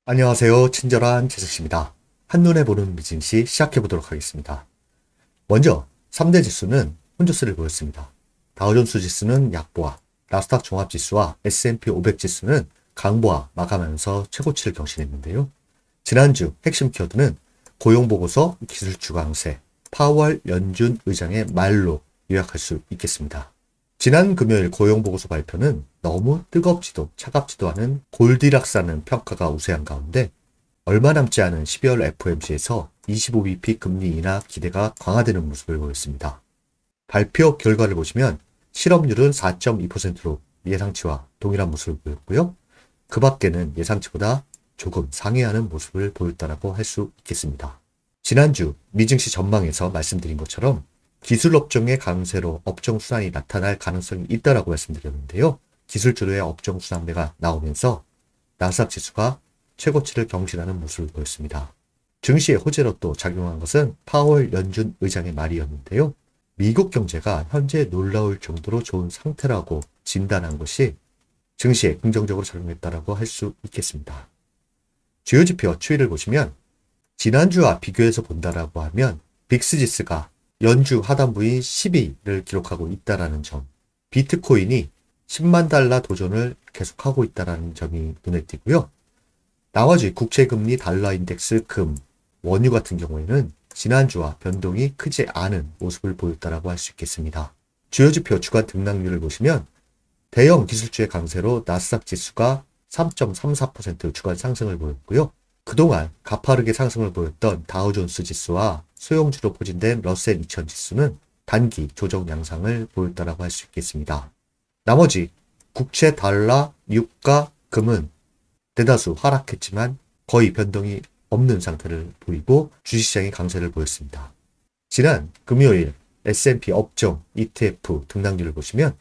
안녕하세요. 친절한 재석씨입니다. 한눈에 보는 미증시 시작해보도록 하겠습니다. 먼저 3대 지수는 혼조세를 보였습니다. 다우존스 지수는 약보와, 나스닥 종합지수와 S&P 500 지수는 강보와 마감하면서 최고치를 경신했는데요. 지난주 핵심 키워드는 고용보고서, 기술주 강세, 파월 연준 의장의 말로 요약할 수 있겠습니다. 지난 금요일 고용보고서 발표는 너무 뜨겁지도 차갑지도 않은 골디락스라는 평가가 우세한 가운데 얼마 남지 않은 12월 FOMC에서 25bp 금리 인하 기대가 강화되는 모습을 보였습니다. 발표 결과를 보시면 실업률은 4.2%로 예상치와 동일한 모습을 보였고요. 그 밖에는 예상치보다 조금 상회하는 모습을 보였다고 할 수 있겠습니다. 지난주 미증시 전망에서 말씀드린 것처럼 기술업종의 강세로 업종 순환이 나타날 가능성이 있다고 말씀드렸는데요. 기술주로의 업종 순환매가 나오면서 나스닥 지수가 최고치를 경신하는 모습을 보였습니다. 증시의 호재로 또 작용한 것은 파월 연준 의장의 말이었는데요. 미국 경제가 현재 놀라울 정도로 좋은 상태라고 진단한 것이 증시에 긍정적으로 작용했다고 할 수 있겠습니다. 주요 지표 추이를 보시면 지난주와 비교해서 본다라고 하면 빅스 지수가 연주 하단부인 12를 기록하고 있다는 점, 비트코인이 10만 달러 도전을 계속하고 있다는 점이 눈에 띄고요. 나머지 국채금리, 달러 인덱스, 금, 원유 같은 경우에는 지난주와 변동이 크지 않은 모습을 보였다고 할 수 있겠습니다. 주요 지표 주간 등락률을 보시면 대형 기술주의 강세로 나스닥 지수가 3.34% 주간 상승을 보였고요. 그동안 가파르게 상승을 보였던 다우존스 지수와 소형주로 포진된 러셀 2000 지수는 단기 조정 양상을 보였다고 할 수 있겠습니다. 나머지 국채, 달러, 유가, 금은 대다수 하락했지만 거의 변동이 없는 상태를 보이고 주식시장의 강세를 보였습니다. 지난 금요일 S&P 업종 ETF 등락률을 보시면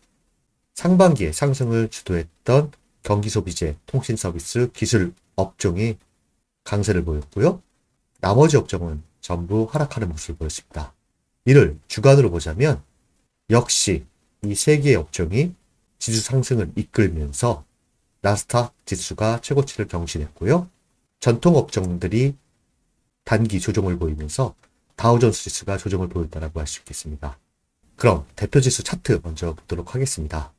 상반기에 상승을 주도했던 경기소비재, 통신서비스, 기술 업종이 강세를 보였고요. 나머지 업종은 전부 하락하는 모습을 보였습니다. 이를 주간으로 보자면 역시 이 세 개의 업종이 지수 상승을 이끌면서 나스닥 지수가 최고치를 경신했고요. 전통 업종들이 단기 조정을 보이면서 다우존스 지수가 조정을 보였다고 할 수 있겠습니다. 그럼 대표 지수 차트 먼저 보도록 하겠습니다.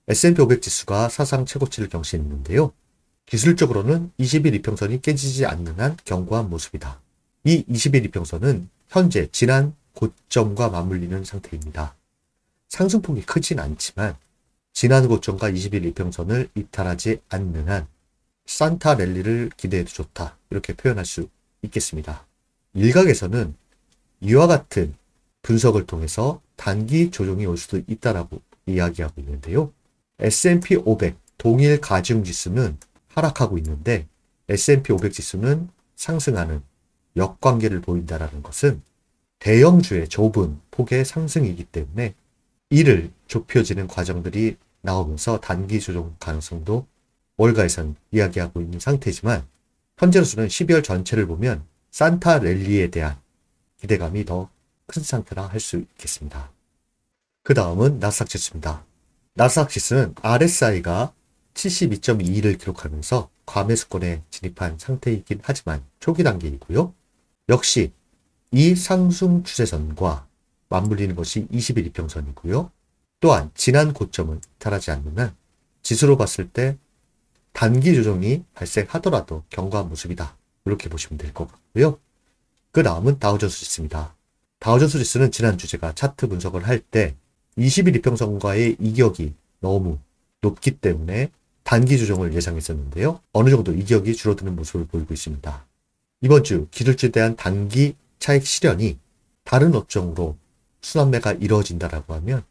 S&P 500 지수가 사상 최고치를 경신했는데요. 기술적으로는 20일 이평선이 깨지지 않는 한 견고한 모습이다. 이 20일 이평선은 현재 지난 고점과 맞물리는 상태입니다. 상승폭이 크진 않지만 지난 고점과 20일 이평선을 이탈하지 않는 한 산타 랠리를 기대해도 좋다. 이렇게 표현할 수 있겠습니다. 일각에서는 이와 같은 분석을 통해서 단기 조정이 올 수도 있다라고 이야기하고 있는데요. S&P 500 동일 가중지수는 하락하고 있는데 S&P 500 지수는 상승하는 역관계를 보인다는 것은 대형주의 좁은 폭의 상승이기 때문에 이를 좁혀지는 과정들이 나오면서 단기 조정 가능성도 월가에선 이야기하고 있는 상태지만 현재로서는 12월 전체를 보면 산타 랠리에 대한 기대감이 더 큰 상태라 할 수 있겠습니다. 그 다음은 나스닥 지수입니다. 나스닥 지수는 RSI가 72.2를 기록하면서 과매수권에 진입한 상태이긴 하지만 초기 단계이고요. 역시 이 상승 추세선과 맞물리는 것이 20일 이평선이고요. 또한 지난 고점을 이탈하지 않는 한 지수로 봤을 때 단기 조정이 발생하더라도 견고한 모습이다. 이렇게 보시면 될 것 같고요. 그 다음은 다우존스 지수입니다. 다우존스 지수는 지난 주제가 차트 분석을 할 때 20일 이평선과의 이격이 너무 높기 때문에 단기 조정을 예상했었는데요. 어느 정도 이격이 줄어드는 모습을 보이고 있습니다. 이번 주 기술주에 대한 단기 차익 실현이 다른 업종으로 순환매가 이루어진다라고 하면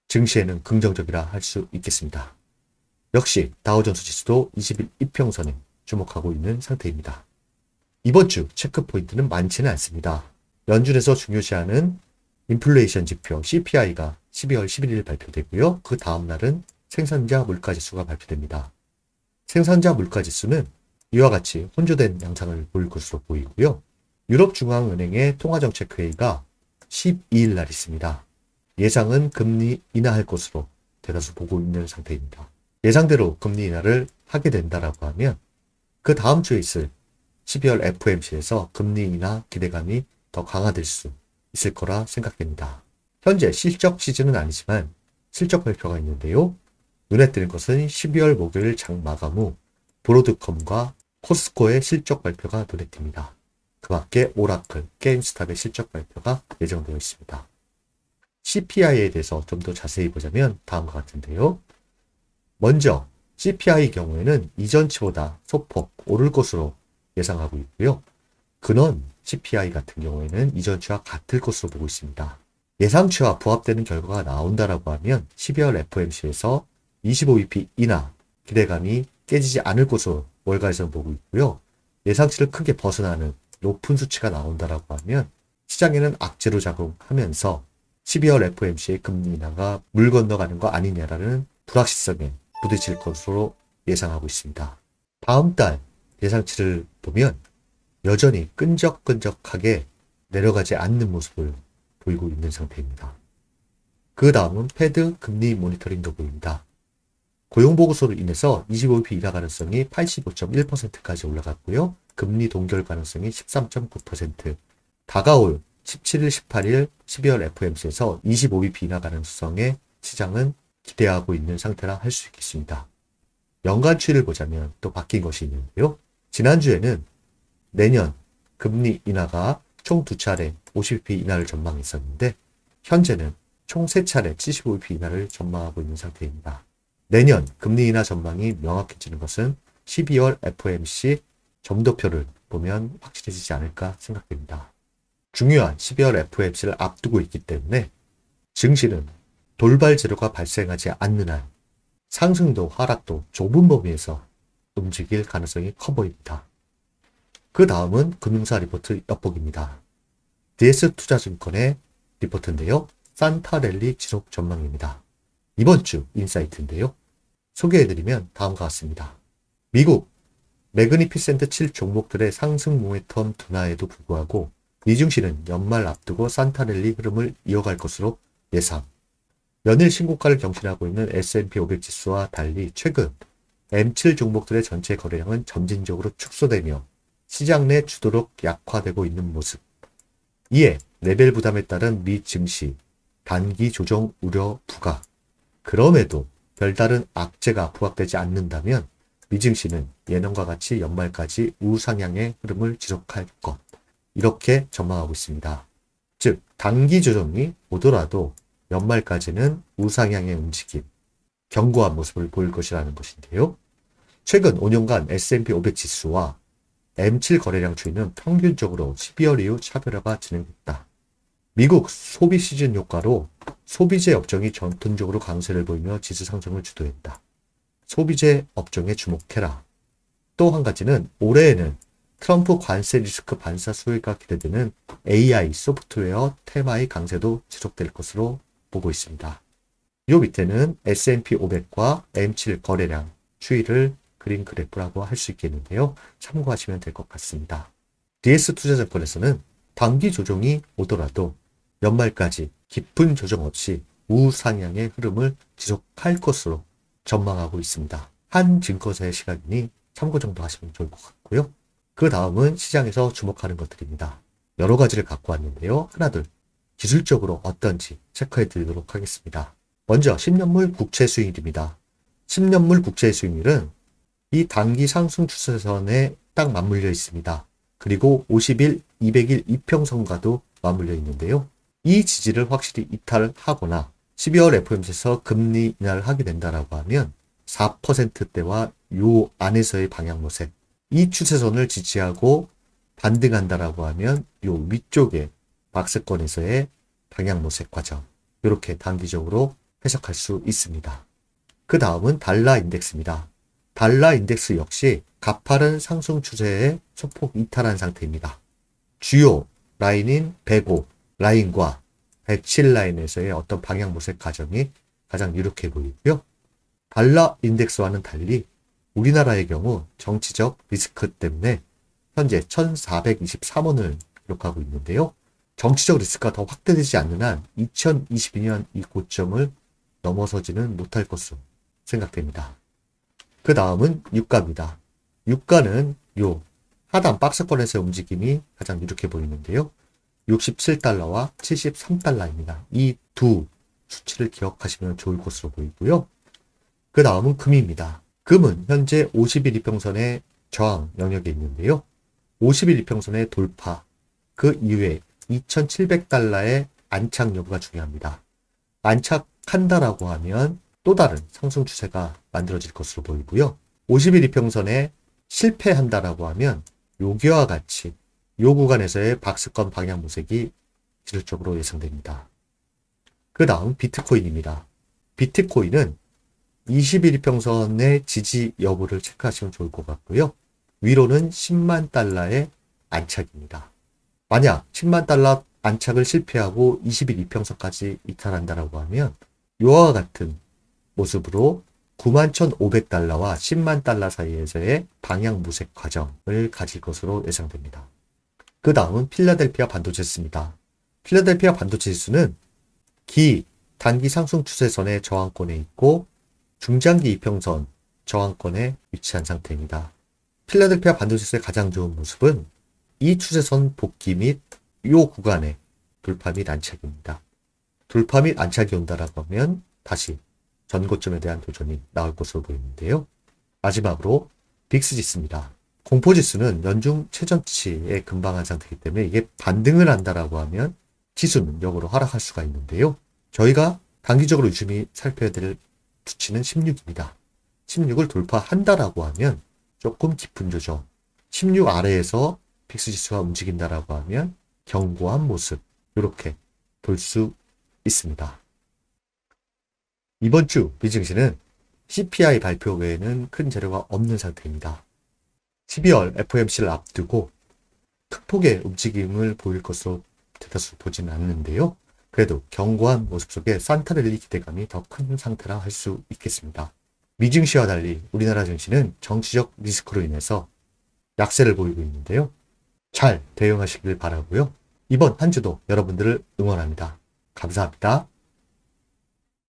증시에는 긍정적이라 할 수 있겠습니다. 역시 다우존스 지수도 20일 이평선에 주목하고 있는 상태입니다. 이번 주 체크 포인트는 많지는 않습니다. 연준에서 중요시하는 인플레이션 지표 CPI가 12월 11일 발표되고요. 그 다음 날은 생산자 물가지수가 발표됩니다. 생산자 물가지수는 이와 같이 혼조된 양상을 보일 것으로 보이고요. 유럽중앙은행의 통화정책회의가 12일 날 있습니다. 예상은 금리 인하할 것으로 대다수 보고 있는 상태입니다. 예상대로 금리 인하를 하게 된다라고 하면 그 다음 주에 있을 12월 FOMC에서 금리 인하 기대감이 더 강화될 수 있을 거라 생각됩니다. 현재 실적 시즌은 아니지만 실적 발표가 있는데요. 눈에 띄는 것은 12월 목요일 장 마감 후 브로드컴과 코스코의 실적 발표가 눈에 띕니다. 그 밖에 오라클, 게임스탑의 실적 발표가 예정되어 있습니다. CPI에 대해서 좀 더 자세히 보자면 다음과 같은데요. 먼저 CPI 경우에는 이전치보다 소폭 오를 것으로 예상하고 있고요. 근원 CPI 같은 경우에는 이전치와 같을 것으로 보고 있습니다. 예상치와 부합되는 결과가 나온다라고 하면 12월 FOMC에서 25bp 인하 기대감이 깨지지 않을 것으로 월가에서는 보고 있고요. 예상치를 크게 벗어나는 높은 수치가 나온다라고 하면 시장에는 악재로 작용하면서 12월 FOMC의 금리 인하가 물 건너가는 거 아니냐라는 불확실성에 부딪힐 것으로 예상하고 있습니다. 다음 달 예상치를 보면 여전히 끈적끈적하게 내려가지 않는 모습을 보이고 있는 상태입니다. 그 다음은 패드 금리 모니터링도 보입니다. 고용보고서로 인해서 25bp 인하 가능성이 85.1%까지 올라갔고요. 금리 동결 가능성이 13.9%, 다가올 17일, 18일 12월 FOMC에서 25bp 인하 가능성에 시장은 기대하고 있는 상태라 할 수 있겠습니다. 연간 추이를 보자면 또 바뀐 것이 있는데요. 지난주에는 내년 금리 인하가 총 2차례 50bp 인하를 전망했었는데 현재는 총 3차례 75bp 인하를 전망하고 있는 상태입니다. 내년 금리 인하 전망이 명확해지는 것은 12월 FOMC 점도표를 보면 확실해지지 않을까 생각됩니다. 중요한 12월 FOMC를 앞두고 있기 때문에 증시는 돌발 재료가 발생하지 않는 한 상승도 하락도 좁은 범위에서 움직일 가능성이 커 보입니다. 그 다음은 금융사 리포트 엿보기입니다. DS투자증권의 리포트인데요. 산타랠리 지속 전망입니다. 이번 주 인사이트인데요. 소개해드리면 다음과 같습니다. 미국 매그니피센트 7 종목들의 상승 모멘텀 둔화에도 불구하고 미증시는 연말 앞두고 산타랠리 흐름을 이어갈 것으로 예상. 연일 신고가를 경신하고 있는 S&P 500 지수와 달리 최근 M7 종목들의 전체 거래량은 점진적으로 축소되며 시장 내 주도록 약화되고 있는 모습. 이에 레벨 부담에 따른 미 증시 단기 조정 우려 부각. 그럼에도 별다른 악재가 부각되지 않는다면 미 증시는 예년과 같이 연말까지 우상향의 흐름을 지속할 것. 이렇게 전망하고 있습니다. 즉 단기 조정이 오더라도 연말까지는 우상향의 움직임, 견고한 모습을 보일 것이라는 것인데요. 최근 5년간 S&P 500 지수와 M7 거래량 추이는 평균적으로 12월 이후 차별화가 진행됐다. 미국 소비 시즌 효과로 소비재 업종이 전통적으로 강세를 보이며 지수 상승을 주도했다. 소비재 업종에 주목해라. 또 한 가지는 올해에는 트럼프 관세 리스크 반사 수혜가 기대되는 AI 소프트웨어 테마의 강세도 지속될 것으로 보고 있습니다. 이 밑에는 S&P 500과 M7 거래량 추이를 그린 그래프라고 할 수 있겠는데요. 참고하시면 될 것 같습니다. DS투자증권에서는 단기 조정이 오더라도 연말까지 깊은 조정 없이 우상향의 흐름을 지속할 것으로 전망하고 있습니다. 한 증권사의 시각이니 참고 정도 하시면 좋을 것 같고요. 그 다음은 시장에서 주목하는 것들입니다. 여러 가지를 갖고 왔는데요. 하나둘 기술적으로 어떤지 체크해 드리도록 하겠습니다. 먼저 10년물 국채 수익률입니다. 10년물 국채 수익률은 이 단기 상승 추세선에 딱 맞물려 있습니다. 그리고 50일, 200일 이평선과도 맞물려 있는데요. 이 지지를 확실히 이탈하거나 12월 FOMC에서 금리 인하를 하게 된다라고 하면 4%대와 요 안에서의 방향 모색, 이 추세선을 지지하고 반등한다라고 하면 요 위쪽에 박스권에서의 방향 모색 과정, 이렇게 단기적으로 해석할 수 있습니다. 그 다음은 달러 인덱스입니다. 달러 인덱스 역시 가파른 상승 추세에 소폭 이탈한 상태입니다. 주요 라인인 105 라인과 107 라인에서의 어떤 방향 모색 과정이 가장 유력해 보이고요. 달러 인덱스와는 달리 우리나라의 경우 정치적 리스크 때문에 현재 1423원을 기록하고 있는데요. 정치적 리스크가 더 확대되지 않는 한 2022년 이 고점을 넘어서지는 못할 것으로 생각됩니다. 그 다음은 유가입니다. 유가는 요 하단 박스권에서의 움직임이 가장 유력해 보이는데요. 67달러와 73달러입니다. 이 두 수치를 기억하시면 좋을 것으로 보이고요. 그 다음은 금입니다. 금은 현재 50일 이평선의 저항 영역에 있는데요. 50일 이평선의 돌파, 그 이후에 2700달러의 안착 여부가 중요합니다. 안착한다라고 하면 또 다른 상승 추세가 만들어질 것으로 보이고요. 50일 이평선에 실패한다라고 하면 여기와 같이 이 구간에서의 박스권 방향 모색이 기술적으로 예상됩니다. 그 다음 비트코인입니다. 비트코인은 20일 이평선의 지지 여부를 체크하시면 좋을 것 같고요. 위로는 10만 달러의 안착입니다. 만약 10만 달러 안착을 실패하고 20일 이평선까지 이탈한다라고 하면 이와 같은 모습으로 91,500달러와 10만 달러 사이에서의 방향 모색 과정을 가질 것으로 예상됩니다. 그 다음은 필라델피아 반도체 지수입니다. 필라델피아 반도체 지수는 단기 상승 추세선의 저항권에 있고 중장기 이평선 저항권에 위치한 상태입니다. 필라델피아 반도체 지수의 가장 좋은 모습은 이 추세선 복귀 및 이 구간의 돌파 및 안착입니다. 돌파 및 안착이 온다라고 하면 다시 전고점에 대한 도전이 나올 것으로 보이는데요. 마지막으로 빅스 지수입니다. 공포 지수는 연중 최전치에 근방한 상태이기 때문에 이게 반등을 한다라고 하면 지수는 역으로 하락할 수가 있는데요. 저희가 단기적으로 유심히 살펴야 될 수치는 16입니다. 16을 돌파한다라고 하면 조금 깊은 조정, 16 아래에서 빅스 지수가 움직인다라고 하면 견고한 모습, 이렇게 볼 수 있습니다. 이번 주 미증시는 CPI 발표 외에는 큰 재료가 없는 상태입니다. 12월 FOMC를 앞두고 큰 폭의 움직임을 보일 것으로 대다수 보지는 않는데요. 그래도 견고한 모습 속에 산타랠리 기대감이 더 큰 상태라 할 수 있겠습니다. 미증시와 달리 우리나라 증시는 정치적 리스크로 인해서 약세를 보이고 있는데요. 잘 대응하시길 바라고요. 이번 한 주도 여러분들을 응원합니다. 감사합니다.